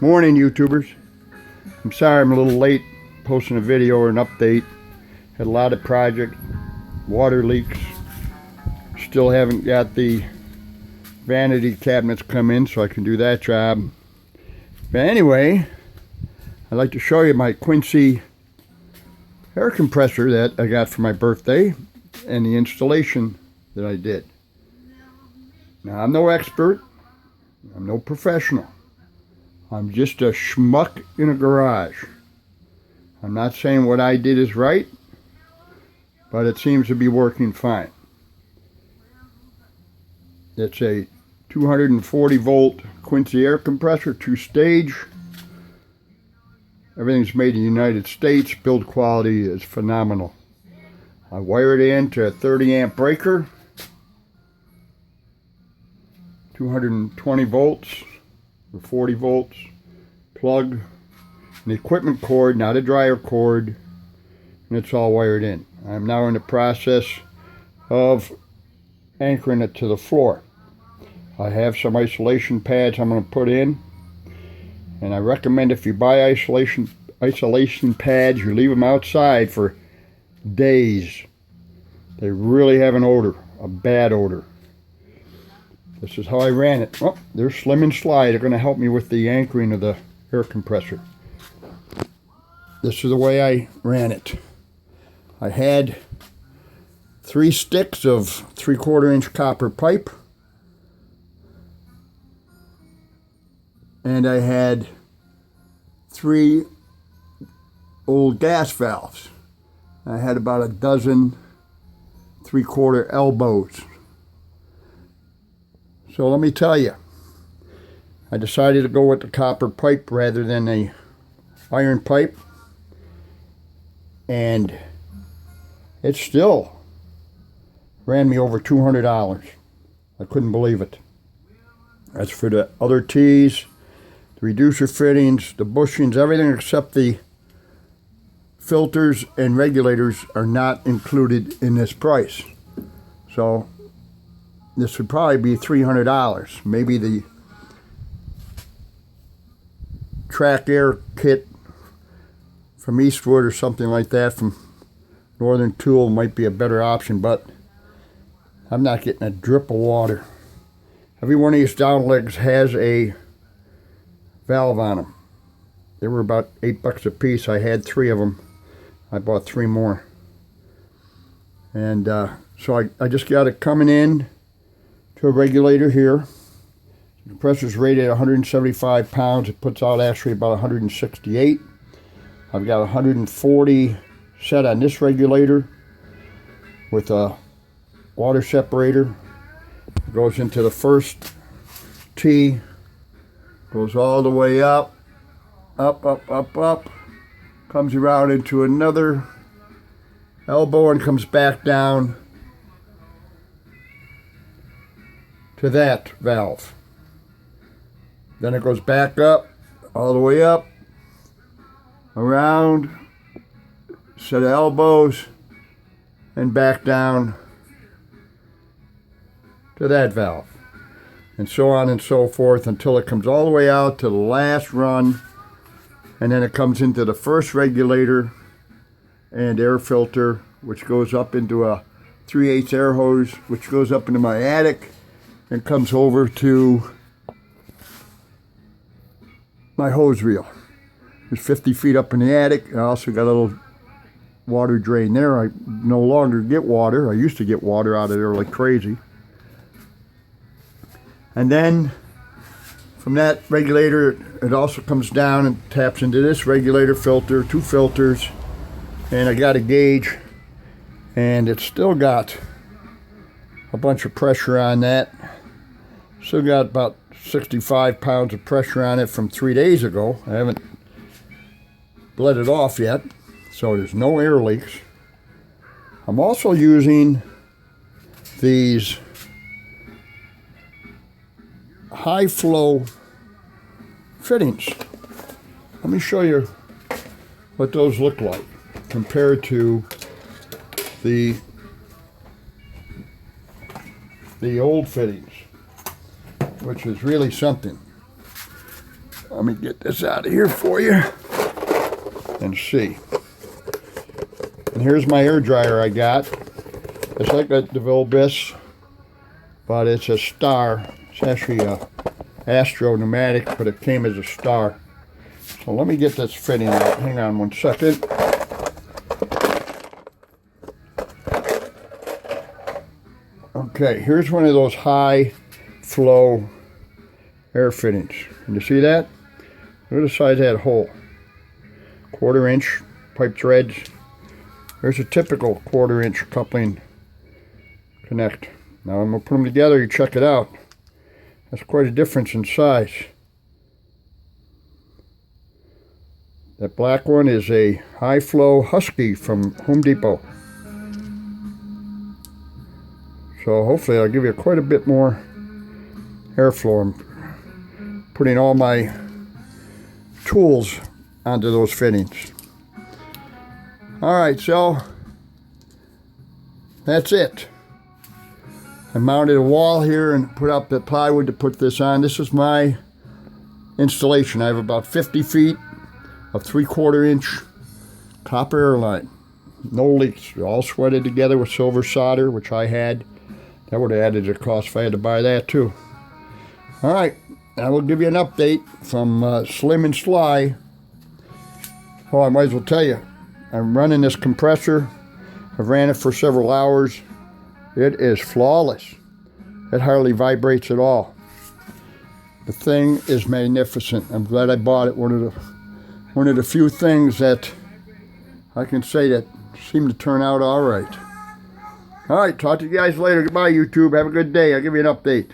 Morning, YouTubers. I'm sorry I'm a little late posting a video or an update. Had a lot of project, water leaks. Still haven't got the vanity cabinets come in so I can do that job. But anyway, I'd like to show you my Quincy air compressor that I got for my birthday and the installation that I did. Now, I'm no expert. I'm no professional. I'm just a schmuck in a garage. I'm not saying what I did is right, but it seems to be working fine. It's a 240 volt Quincy air compressor, 2-stage. Everything's made in the United States. Build quality is phenomenal. I wired it into a 30 amp breaker, 220 volts or 40 volts, plug, an equipment cord, not a dryer cord, and it's all wired in. I'm now in the process of anchoring it to the floor. I have some isolation pads I'm going to put in, and I recommend if you buy isolation pads, you leave them outside for days. They really have an odor, a bad odor. This is how I ran it. Oh, there's Slim and Sly. They're going to help me with the anchoring of the air compressor. This is the way I ran it. I had 3 sticks of 3/4 inch copper pipe, and I had 3 old gas valves. I had about a dozen 3/4 elbows. So let me tell you, I decided to go with the copper pipe rather than the iron pipe, and it still ran me over $200. I couldn't believe it. As for the other T's, the reducer fittings, the bushings, everything except the filters and regulators are not included in this price. So this would probably be $300. Maybe the track air kit from Eastwood or something like that from Northern Tool might be a better option, but I'm not getting a drip of water. Every one of these down legs has a valve on them. They were about $8 a piece. I had 3 of them. I bought 3 more. And so I just got it coming in to a regulator here. The compressor's rated at 175 pounds. It puts out actually about 168. I've got 140 set on this regulator with a water separator. It goes into the first T, goes all the way up, comes around into another elbow and comes back down to that valve. Then it goes back up, all the way up, around, set of elbows, and back down to that valve. And so on and so forth until it comes all the way out to the last run, and then it comes into the first regulator and air filter, which goes up into a 3/8 air hose, which goes up into my attic and comes over to my hose reel. It's 50 feet up in the attic. I also got a little water drain there. I no longer get water. I used to get water out of there like crazy. And then from that regulator, it also comes down and taps into this regulator filter, 2 filters, and I got a gauge, and it's still got a bunch of pressure on that. Still got about 65 pounds of pressure on it from 3 days ago. I haven't bled it off yet, so there's no air leaks. I'm also using these high flow fittings. Let me show you what those look like compared to the old fittings, which is really something. Let me get this out of here for you and see. And here's my air dryer I got. It's like a DeVille Biss, but it's a Star. It's actually a Astro pneumatic, but it came as a Star. So let me get this fitting out. Hang on one second. Okay, here's one of those high flow air fittings. Can you see that? Look at the size of that hole. 1/4 inch pipe threads. There's a typical 1/4 inch coupling connect. Now I'm going to put them together, you check it out. That's quite a difference in size. That black one is a high flow Husky from Home Depot. So hopefully I'll give you quite a bit more airflow. I'm putting all my tools onto those fittings. Alright, so that's it. I mounted a wall here and put up the plywood to put this on. This is my installation. I have about 50 feet of 3/4 inch copper air line. No leaks. All sweated together with silver solder, which I had. That would have added a cost if I had to buy that too. Alright, I will give you an update from Slim and Sly. Oh, I might as well tell you, I'm running this compressor. I've ran it for several hours. It is flawless. It hardly vibrates at all. The thing is magnificent. I'm glad I bought it. One of the few things that I can say that seem to turn out all right. All right, talk to you guys later. Goodbye, YouTube. Have a good day. I'll give you an update.